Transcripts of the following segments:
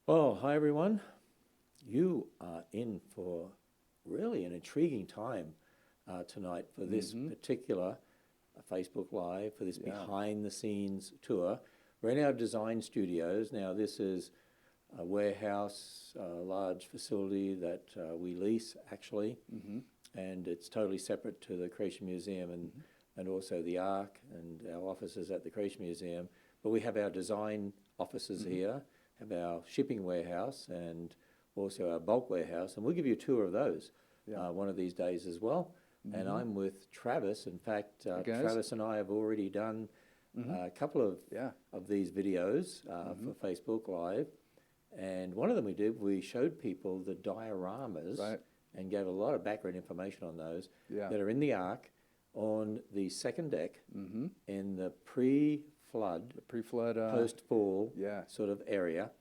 Well, hi everyone. You are in for really an intriguing time tonight for this particular Facebook Live, for this Yeah. behind the scenes tour. We're in our design studios. Now, this is a warehouse, a large facility that we lease actually, and it's totally separate to the Creation Museum and also the Ark and our offices at the Creation Museum. But we have our design offices here, have our shipping warehouse, and also our bulk warehouse, and we'll give you a tour of those Yeah. one of these days as well. And I'm with Travis. In fact, Hey, guys. Travis and I have already done a couple Yeah. of these videos for Facebook Live. And one of them we showed people the dioramas Right. and gave a lot of background information on those Yeah. that are in the Ark on the second deck in the pre-flood, Pre-flood. post-fall Yeah. sort of area.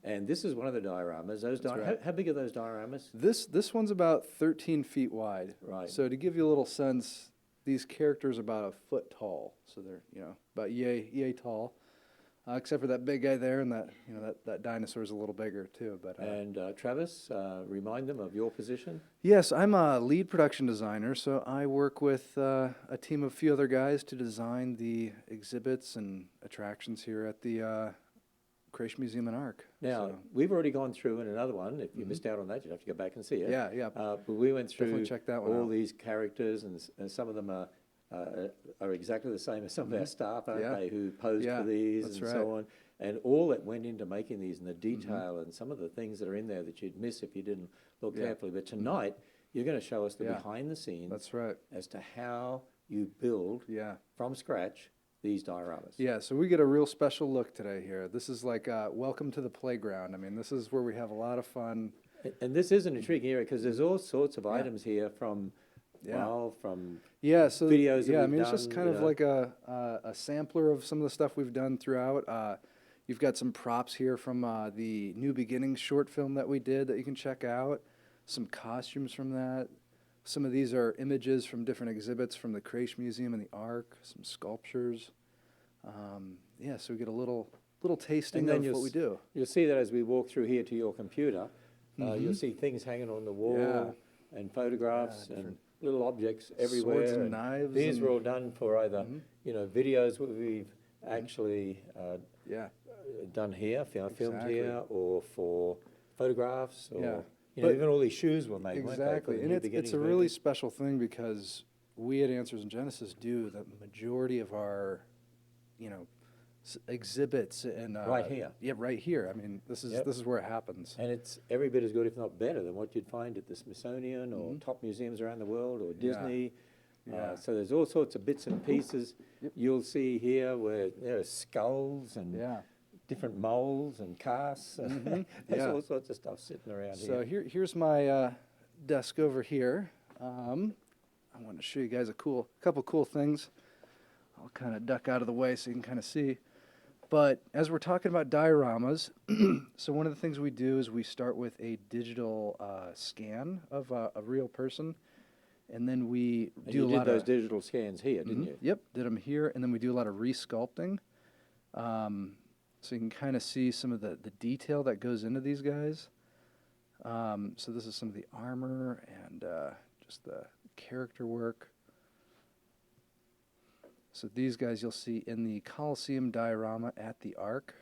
And this is one of the dioramas. right. How big are those dioramas? This one's about 13 feet wide. Right. So to give you a little sense, these characters are about a foot tall. So they're about yay tall. Except for that big guy there, and that dinosaur is a little bigger too. But And Travis, remind them of your position. yes, I'm a lead production designer, so I work with a team of a few other guys to design the exhibits and attractions here at the Creation Museum and Ark. Now, So, we've already gone through in another one. If you missed out on that, you'd have to go back and see it. yeah. But we went Definitely through check that one all out. these characters, and some of them are exactly the same as some of our staff, aren't Yeah. they, who posed Yeah, for these that's and right. so on. And all that went into making these and the detail and some of the things that are in there that you'd miss if you didn't look Yeah. carefully. But tonight, you're going to show us the Yeah. behind the scenes That's right. as to how you build Yeah. from scratch these dioramas. Yeah, so we get a real special look today here. This is like welcome to the playground. I mean, this is where we have a lot of fun. And this is an intriguing area because there's all sorts of Yeah. items here from, Yeah. well, from Yeah, so videos that yeah, I we've mean, it's just done, kind you of know. like a sampler of some of the stuff we've done throughout. You've got some props here from the New Beginnings short film that we did that you can check out. Some costumes from that. Some of these are images from different exhibits from the Creation Museum and the Ark. Some sculptures. Yeah, so we get a little tasting And then of you'll what we do. You'll see that as we walk through here to your computer, you'll see things hanging on the wall Yeah. and photographs Yeah, and little objects everywhere. Swords and knives These and- were all done for either, videos that we've actually Yeah. done here, filmed Exactly. here, or for photographs, or Yeah. you know, But- even all these shoes were made, weren't they, for Exactly, the and New it's Beginnings a really movie? special thing because we at Answers in Genesis do the majority of our, exhibits and Right here. Yeah, right here. I mean, this is Yep. this is where it happens. And it's every bit as good, if not better, than what you'd find at the Smithsonian or top museums around the world or Disney. Yeah. So there's all sorts of bits and pieces you'll see here where there are skulls and Yeah. different molds and casts. There's Yeah. all sorts of stuff sitting around So here. here's my desk over here. I want to show you guys a couple cool things. I'll kind of duck out of the way so you can kind of see. But as we're talking about dioramas, so one of the things we do is we start with a digital scan of a real person, and then we And do you a did lot those of digital scans here, didn't you? Yep, did them here, and then we do a lot of resculpting. So you can kind of see some of the detail that goes into these guys. So this is some of the armor and just the character work. So these guys you'll see in the Colosseum diorama at the Ark,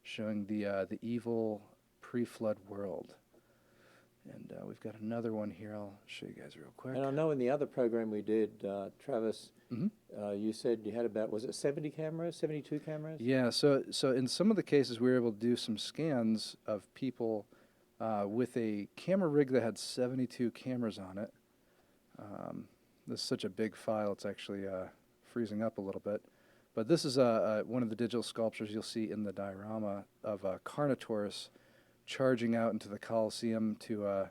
showing the evil pre-flood world. And we've got another one here. I'll show you guys real quick. And I know in the other program we did, Travis, you said you had about, was it 70 cameras, 72 cameras? Yeah, so in some of the cases, we were able to do some scans of people with a camera rig that had 72 cameras on it. This is such a big file, it's actually freezing up a little bit. But this is one of the digital sculptures you'll see in the diorama of Carnotaurus charging out into the Colosseum to,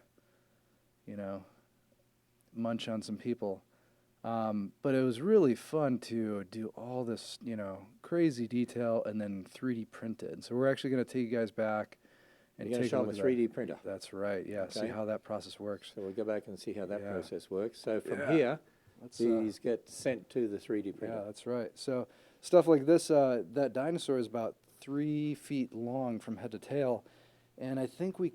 munch on some people. But it was really fun to do all this, crazy detail and then 3D print it. And so we're actually going to take you guys back and You're going to take show a them a look at 3D printer. that. That's right. Yeah. See Okay. how that process works. So we'll go back and see how that Yeah. process works. So from Yeah. here, Let's. these get sent to the 3D printer. Yeah, that's right. So stuff like this, that dinosaur is about 3 feet long from head to tail, And I think we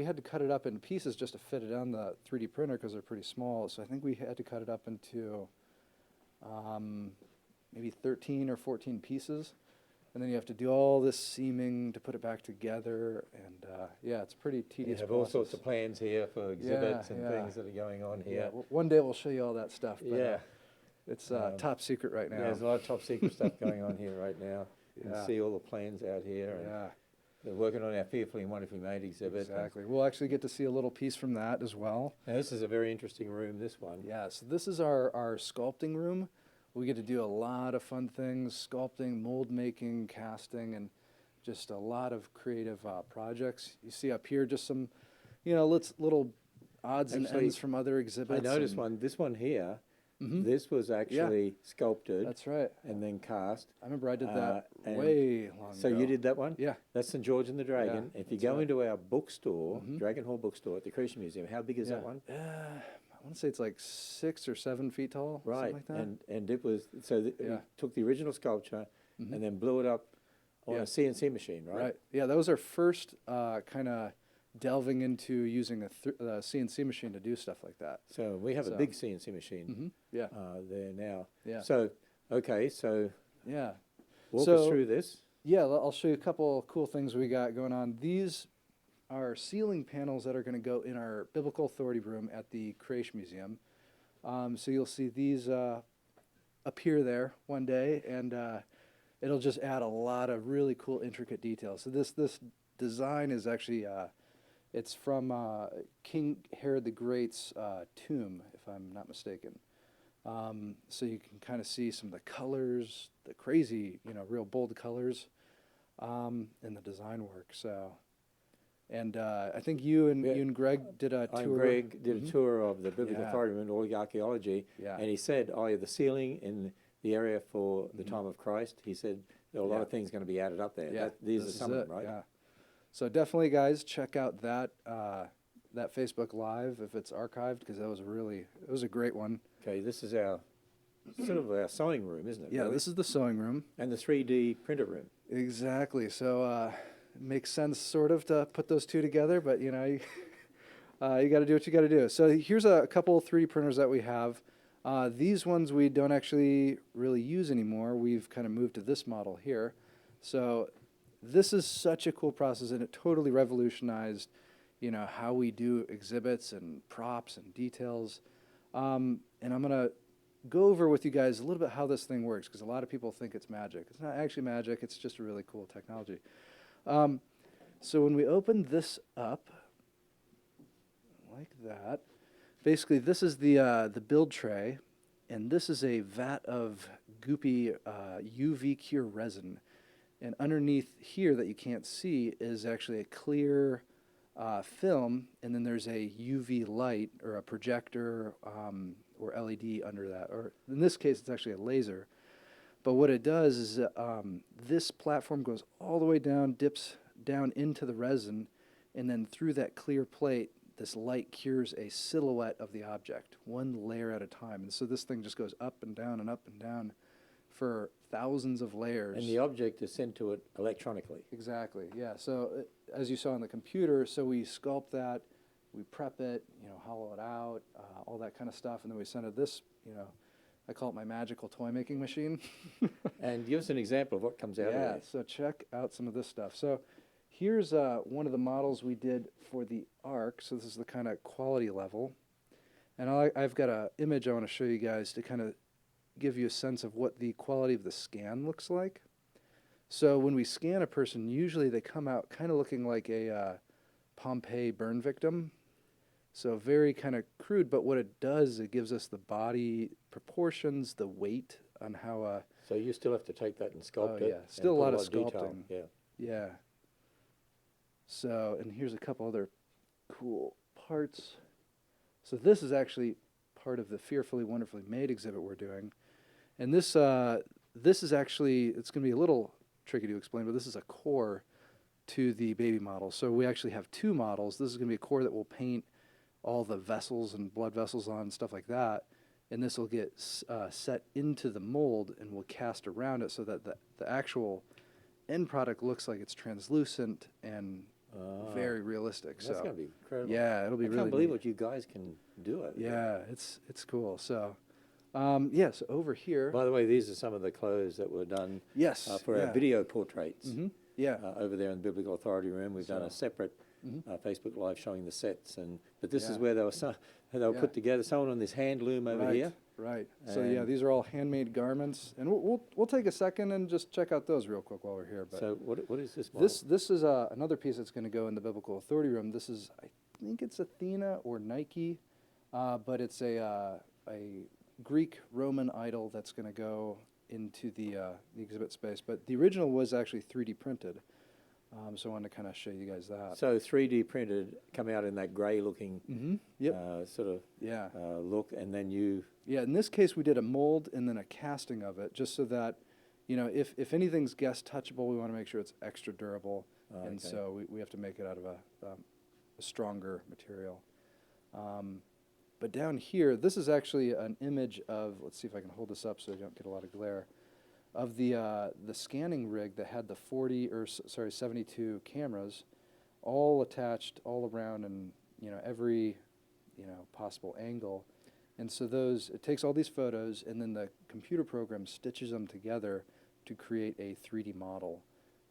had to cut it up in pieces just to fit it on the 3D printer because they're pretty small. So I think we had to cut it up into maybe 13 or 14 pieces. And then you have to do all this seaming to put it back together. And yeah, it's a pretty tedious You have process. all sorts of plans here for exhibits and yeah. things that are going on Yeah, here. one day we'll show you all that stuff. But, Yeah. it's top secret right now. Yeah, there's a lot of top secret stuff going on here right now. You can Yeah. see all the plans out here. And Yeah, they're working on our Fearfully and Wonderfully Made exhibit. exactly. We'll actually get to see a little piece from that as well. Now, this is a very interesting room, this one. Yeah, so this is our sculpting room. We get to do a lot of fun things, sculpting, mold making, casting, and just a lot of creative projects. You see up here just some, little odds and Actually, ends from other I exhibits. noticed and- this one here, Mhm. this was actually sculpted That's right. and then cast. I remember I did that and way long So ago. you did that one? Yeah. That's St. George and the Dragon. Yeah, If you that's go right. into our bookstore, Mhm. Dragon Hall bookstore at the Creation Museum, how big is that one? I want to say it's like 6 or 7 feet tall, Right, something like that. and it was, so we Yeah. took the original sculpture Mhm. and then blew it up on Yeah. a CNC machine, right? Right. Yeah, that was our first kind of delving into using a CNC machine to do stuff like that. So we have a So- big CNC machine Yeah. there now. Yeah. So, okay, so Yeah. walk us So- through this. Yeah, I'll show you a couple cool things we got going on. These are ceiling panels that are going to go in our Biblical Authority room at the Creation Museum. So you'll see these appear there one day, and it'll just add a lot of really cool, intricate details. So this design is actually it's from King Herod the Great's tomb, if I'm not mistaken. So you can kind of see some of the colors, the crazy, real bold colors, in the design work. So, and I think you and Greg did a tour. And Greg did a tour of the Biblical Yeah. Authority Room and all the archaeology, Yeah. and he said, the ceiling in the area for the time of Christ, he said there are a lot Yeah. of things going to be added up there. Yeah, These this are is some of it, them, right? Yeah. So definitely, guys, check out that Facebook Live if it's archived, because it was a great one. Okay, this is our sort of our sewing room, isn't it? Yeah, really? this is the sewing room. And the 3D printer room. Exactly. So it makes sense sort of to put those two together, but you got to do what you got to do. So here's a couple 3D printers that we have. These ones we don't actually really use anymore. We've kind of moved to this model here. So this is such a cool process, and it totally revolutionized, how we do exhibits and props and details. And I'm gonna go over with you guys a little bit how this thing works, because a lot of people think it's magic. It's not actually magic. It's just a really cool technology. So when we open this up, like that, basically this is the build tray, and this is a vat of goopy UV cure resin. And underneath here that you can't see is actually a clear film, and then there's a UV light or a projector or LED under that. Or in this case, it's actually a laser. But what it does is this platform goes all the way down, dips down into the resin, and then through that clear plate, this light cures a silhouette of the object, one layer at a time. And so this thing just goes up and down for thousands of layers. And the object is sent to it electronically. Exactly, yeah. So as you saw on the computer, so we sculpt that, we prep it, hollow it out, all that kind of stuff, and then we send it this, I call it my magical toy making machine. And give us an example of what comes out of Yeah, there. so check out some of this stuff. So here's one of the models we did for the Ark. So this is the kind of quality level. And I've got an image I want to show you guys to kind of give you a sense of what the quality of the scan looks like. So when we scan a person, usually they come out kind of looking like a Pompeii burn victim. So very kind of crude, but what it does is it gives us the body proportions, the weight on how... So you still have to take that and sculpt it. yeah, and still a put lot of detail. sculpting. Yeah. Yeah. So, and here's a couple other cool parts. So this is actually part of the Fearfully Wonderfully Made exhibit we're doing. And this is actually, it's going to be a little tricky to explain, but this is a core to the baby model. So we actually have two models. This is going to be a core that will paint all the vessels and blood vessels on, stuff like that. And this will get set into the mold, and we'll cast around it so that the actual end product looks like it's translucent and very realistic. That's So going to be incredible. yeah, it'll be I really can't believe neat. what you guys can do over there. Yeah, it's cool. So yes, over here. By the way, these are some of the clothes that were done Yes, for our yeah. video portraits. Yeah. Over there in the Biblical Authority Room. We've done a separate Facebook Live showing the sets, but this is where they were put together. Someone on this hand loom over here. Right. So yeah, And- these are all handmade garments, and we'll take a second and just check out those real quick while we're here. But So what is this model? this is another piece that's going to go in the Biblical Authority Room. This is, I think it's Athena or Nike, but it's a Greek Roman idol that's going to go into the exhibit space. But the original was actually 3D printed, so I wanted to kind of show you guys that. So 3D printed, come out in that grey looking Yep. sort of Yeah. look, and then you... Yeah, in this case, we did a mold and then a casting of it, just so that, if anything's guest touchable, we want to make sure it's extra durable, and okay. so we have to make it out of a stronger material. But down here, this is actually an image of, let's see if I can hold this up so I don't get a lot of glare, of the scanning rig that had the 72 cameras, all attached all around and every possible angle. And so it takes all these photos, and then the computer program stitches them together to create a 3D model.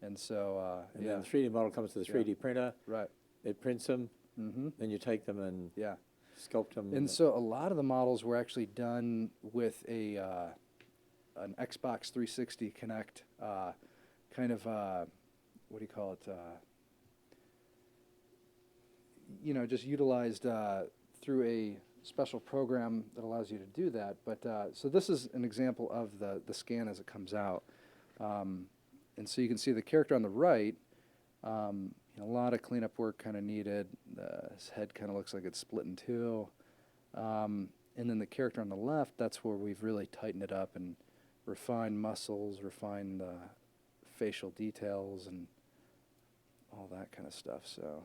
And so, And then the 3D model comes to the 3D printer. Right. It prints them. Mm-hmm. Then you take them and Yeah. sculpt them. And so a lot of the models were actually done with an Xbox 360 Connect kind of, what do you call it? Just utilized through a special program that allows you to do that. But so this is an example of the scan as it comes out. And so you can see the character on the right, a lot of cleanup work kind of needed. His head kind of looks like it's split in two. And then the character on the left, that's where we've really tightened it up and refined muscles, refined facial details, and all that kind of stuff. So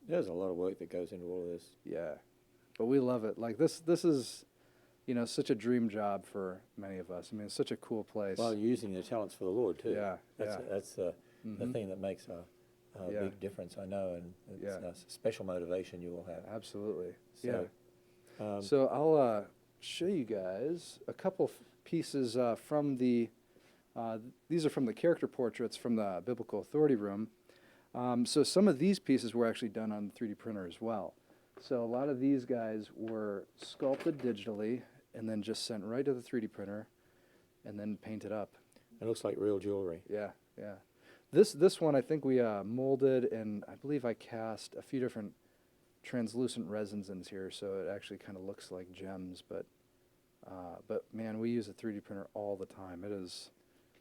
There's a lot of work that goes into all of this. yeah, but we love it. Like this is, such a dream job for many of us. I mean, it's such a cool place. Well, you're using your talents for the Lord too. Yeah, That's the thing that makes a Yeah. big difference, I know, and it's Yeah. a special motivation you will have. Absolutely. So, yeah. So I'll show you guys a couple pieces from the. These are from the character portraits from the Biblical Authority Room. So some of these pieces were actually done on the 3D printer as well. So a lot of these guys were sculpted digitally and then just sent right to the 3D printer and then painted up. It looks like real jewelry. Yeah, yeah. This one I think we molded, and I believe I cast a few different translucent resins in here, so it actually kind of looks like gems. But man, we use a 3D printer all the time. It is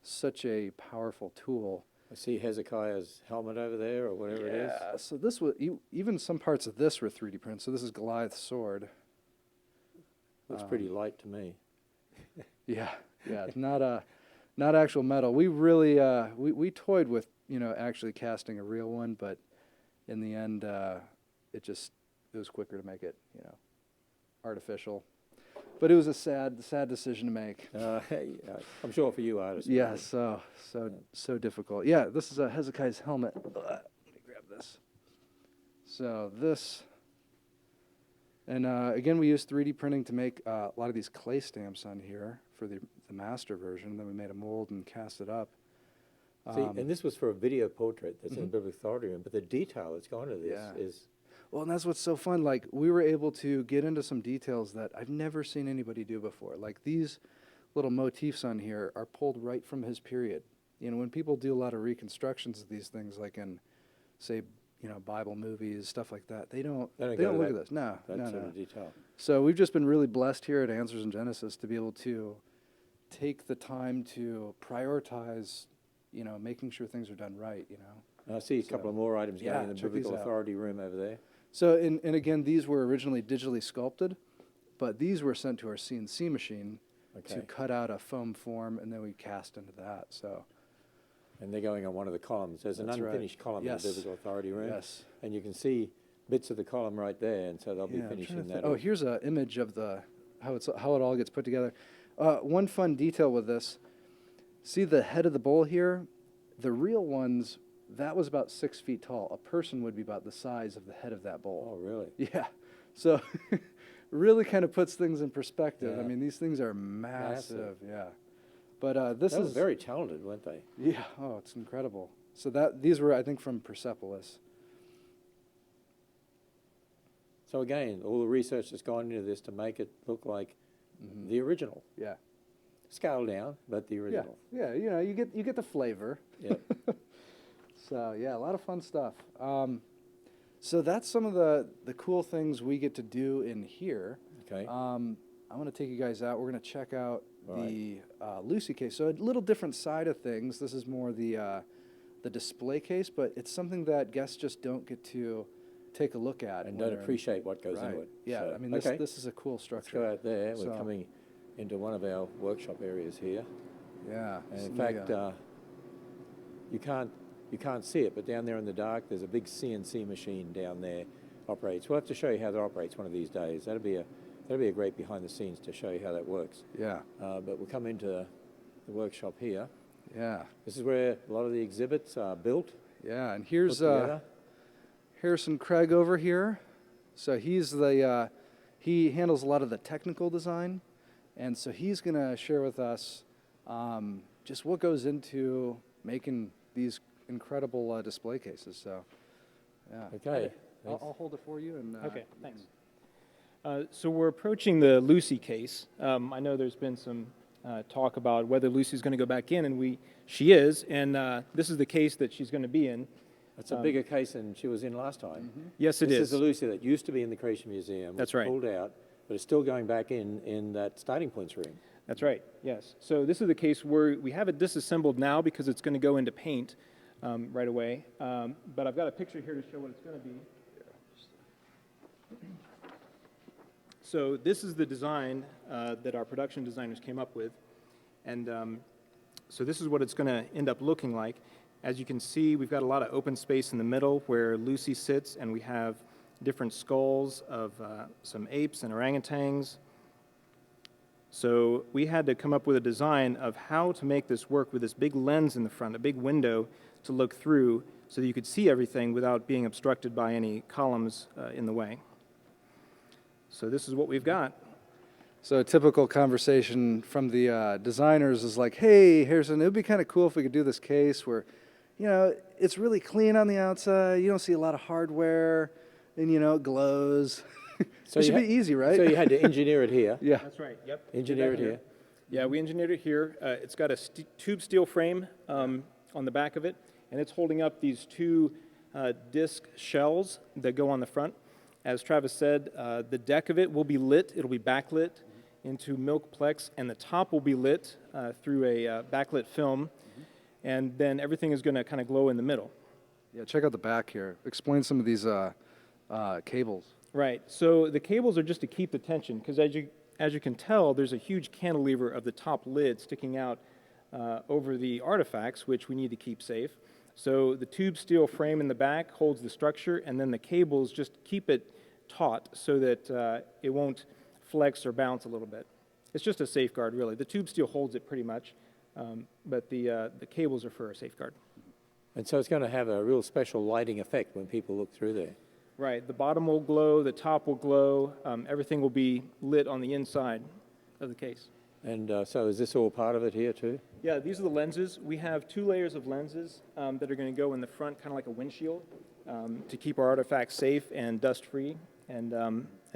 such a powerful tool. I see Hezekiah's helmet over there, or whatever it is. Yeah. So this was even some parts of this were 3D printed. So this is Goliath's sword. Looks pretty light to me. Yeah, yeah. It's not actual metal. We really we toyed with actually casting a real one, but in the end it was quicker to make it artificial. But it was a sad decision to make. I'm sure for you, artists. Yeah, so difficult. Yeah, this is a Hezekiah's helmet. Let me grab this. So this, and again, we used 3D printing to make a lot of these clay stamps on here for the master version. Then we made a mold and cast it up. See, and this was for a video portrait that's in the Biblical Authority Room, but the detail that's gone into this is... Well, and that's what's so fun. Like, we were able to get into some details that I've never seen anybody do before. Like, these little motifs on here are pulled right from his period. When people do a lot of reconstructions of these things, like in, say, Bible movies, stuff like that, they don't look at this. No. Sort of detail. So we've just been really blessed here at Answers in Genesis to be able to take the time to prioritize, making sure things are done right, And I see a couple of more items going in the check these Biblical out. Authority Room over there. So, and again, these were originally digitally sculpted, but these were sent to our CNC machine to cut out a foam form, and then we cast into that. So, And they're going on one of the columns. There's an That's right. unfinished column Yes. in the Biblical Authority Room. yes. And you can see bits of the column right there, and so they'll be Yeah, I'm trying finishing to that Oh, off. here's an image of how it all gets put together. One fun detail with this: see the head of the bowl here? The real ones that was about 6 feet tall. A person would be about the size of the head of that bowl. Oh, really? Yeah. So really kind of puts things in perspective. Yeah. I mean, these things are massive. Yeah. But this They were is very talented, weren't they? yeah. Oh, it's incredible. So these were, I think, from Persepolis. So again, all the research that's gone into this to make it look like the original. Yeah. Scaled down, but the Yeah. original. Yeah. You know, you get the flavor. Yeah. So yeah, a lot of fun stuff. So that's some of the cool things we get to do in here. Okay. I'm going to take you guys out. We're going to check out All the Lucy case. So a little different side of things. This is more the display case, but it's something that guests just don't get to take a look at. And when don't they're appreciate what goes right. into it. Yeah, So, I mean, okay. this is a cool Let's structure. go out there. We're So- coming into one of our workshop areas here. Yeah. And so in let me, fact, you can't see it, but down there in the dark, there's a big CNC machine down there operates. We'll have to show you how that operates one of these days. That'll be a great behind the scenes to show you how that works. yeah. But we'll come into the workshop here. Yeah. This is where a lot of the exhibits are built. Yeah. And Put here's together. Harrison Craig over here. So he's he handles a lot of the technical design, and so he's going to share with us just what goes into making these incredible display cases. So, yeah. Okay. I'll hold it for you. And Okay, thanks. So we're approaching the Lucy case. I know there's been some talk about whether Lucy's going to go back in, and she is, and this is the case that she's going to be in. It's a bigger case than she was in last time. Yes, it This is. is a Lucy that used to be in the Creation Museum. That's was right. Pulled out, but it's still going back in that starting points room. That's right, yes. So this is the case where we have it disassembled now because it's going to go into paint right away. But I've got a picture here to show what it's going to be. So this is the design that our production designers came up with. And so this is what it's going to end up looking like. As you can see, we've got a lot of open space in the middle where Lucy sits, and we have different skulls of some apes and orangutans. So we had to come up with a design of how to make this work with this big lens in the front, a big window to look through so that you could see everything without being obstructed by any columns in the way. So this is what we've got. So a typical conversation from the designers is like, "Hey, Harrison, it would be kind of cool if we could do this case where, you know, it's really clean on the outside. You don't see a lot of hardware, and it glows. So it should you be easy, right?" So you had to engineer it here. yeah. That's right, yep. Engineer it here. Yeah, we engineered it here. It's got a tube steel frame on the back of it, and it's holding up these two disc shells that go on the front. As Travis said, the deck of it will be lit. It'll be backlit into milk plex, and the top will be lit through a backlit film, and then everything is going to kind of glow in the middle. Yeah. Check out the back here. Explain some of these cables. Right. So the cables are just to keep the tension, because as you can tell, there's a huge cantilever of the top lid sticking out over the artifacts, which we need to keep safe. So the tube steel frame in the back holds the structure, and then the cables just keep it taut so that it won't flex or bounce a little bit. It's just a safeguard, really. The tube steel holds it pretty much, but the cables are for a safeguard. And so it's going to have a real special lighting effect when people look through there. Right. The bottom will glow, the top will glow, everything will be lit on the inside of the case. And so is this all part of it here too? Yeah, these are the lenses. We have 2 layers of lenses that are going to go in the front, kind of like a windshield, to keep our artifacts safe and dust-free, and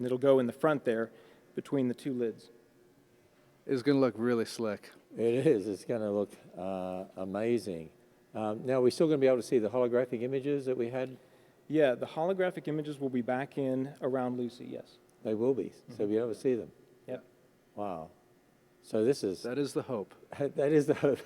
it'll go in the front there between the 2 lids. It's going to look really slick. It is. It's going to look amazing. Now, we're still going to be able to see the holographic images that we had? Yeah, the holographic images will be back in around Lucy, yes. They will be, so we'll be able to see them. Yep. Wow. So this is... That is the hope. That is the hope.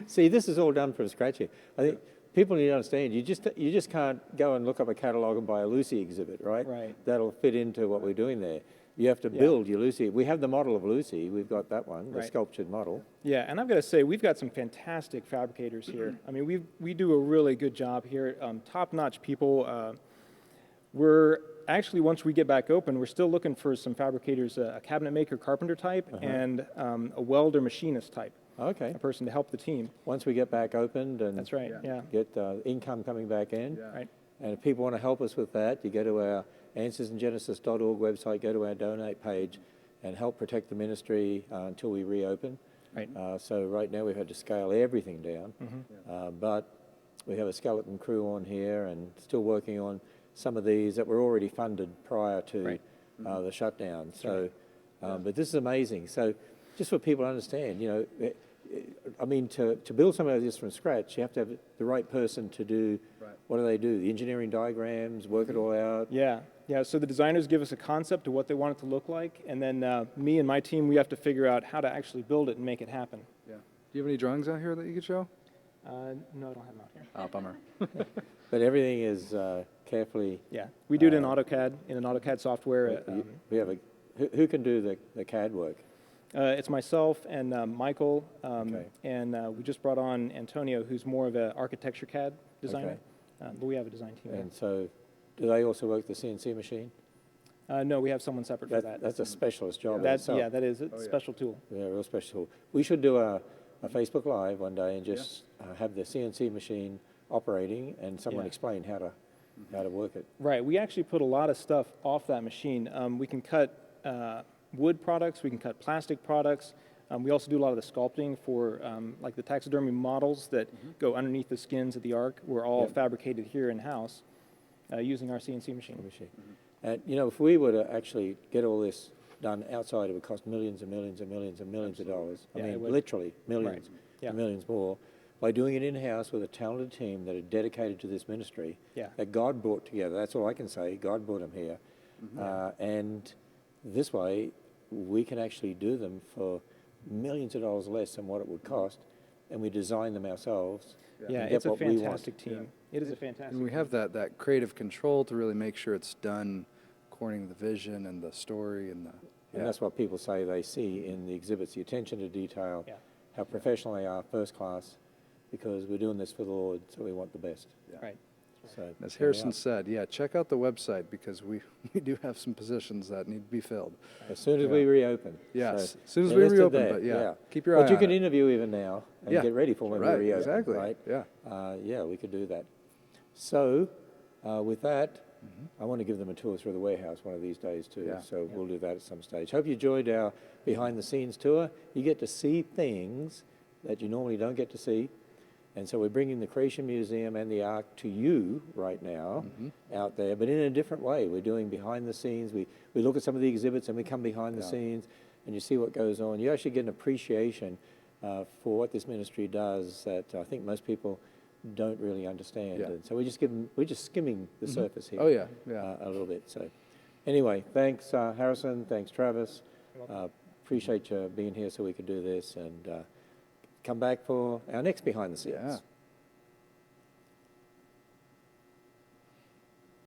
See, this is all done from scratch here. I think people need to understand, you just can't go and look up a catalogue and buy a Lucy exhibit, right? Right. That'll fit into what we're doing there. You have to build your Lucy. We have the model of Lucy. We've got that one, the Right. sculptured model. Yeah, and I've got to say, we've got some fantastic fabricators here. I mean, we do a really good job here. Top-notch people. We're actually, once we get back open, we're still looking for some fabricators, a cabinet maker, carpenter type, and a welder machinist type. Okay. a person to help the team. Once we get back opened and That's right. Yeah. get income coming back in. Yeah. Right. And if people want to help us with that, you go to our answersandgenesis.org website, go to our donate page, and help protect the ministry until we reopen. Right. So right now we've had to scale everything down, but we have a skeleton crew on here and still working on some of these that were already funded prior to Right. the shutdown. So, but this is amazing. So just for people to understand, you know, I mean, to build something like this from scratch, you have to have the right person to do, what do they do? The engineering diagrams, work it all out. Yeah. Yeah. So the designers give us a concept of what they want it to look like, and then me and my team, we have to figure out how to actually build it and make it happen. Yeah. Do you have any drawings out here that you could show? No, I don't have them out here. Oh, bummer. But everything is carefully. Yeah. We do it in AutoCAD, in an AutoCAD software. We have who can do the CAD work? It's myself and Michael, Okay. and we just brought on Antonio, who's more of an architecture CAD designer. But we have a design team. And so, do they also work the CNC machine? No, we have someone separate for that. That's a specialist job. in That's itself. yeah, that is a special tool. Yeah, real special. We should do a Facebook Live one day and just have the CNC machine operating and someone Yeah. explain how to work it. Right. We actually put a lot of stuff off that machine. We can cut wood products. We can cut plastic products. We also do a lot of the sculpting for like the taxidermy models that go underneath the skins of the ark. We're all fabricated here in-house using our CNC machine. And you know, if we were to actually get all this done outside, it would cost millions and millions and millions and millions of dollars. I Yeah, it mean, would. literally millions Right. Yeah. and millions more. By doing it in-house with a talented team that are dedicated to this ministry, Yeah. that God brought together. That's all I can say. God brought them here. And this way, we can actually do them for millions of dollars less than what it would cost, and we design them ourselves. Yeah, and get it's a what we want. fantastic team. It is a fantastic And we have that creative control to really make sure it's done according to the vision and the story and the. And that's what people say they see in the exhibits, the attention to detail, Yeah. how professional they are, first class, because we're doing this for the Lord, so we want the best. Right. So, As there we Harrison are. said, yeah, check out the website because we do have some positions that need to be filled. As soon as we reopen. Yes, So as soon as they're we listed reopen, there, but yeah, keep your eye But you on can it. interview even now and Yeah. get ready for when Right, we reopen. exactly, Right? yeah. Yeah, we could do that. So, with that, I want to give them a tour through the warehouse one of these days too. Yeah. So we'll do that at some stage. Hope you enjoyed our behind the scenes tour. You get to see things that you normally don't get to see. And so we're bringing the Creation Museum and the Ark to you right now out there, but in a different way. We're doing behind the scenes. We look at some of the exhibits and we come behind the scenes and you see what goes on. You actually get an appreciation for what this ministry does that I think most people don't really understand. Yeah. And so we're just skimming the surface here. Oh, yeah, yeah. A little bit. So anyway, thanks Harrison, thanks Travis. Appreciate you being here so we could do this and come back for our next behind the scenes. Yeah.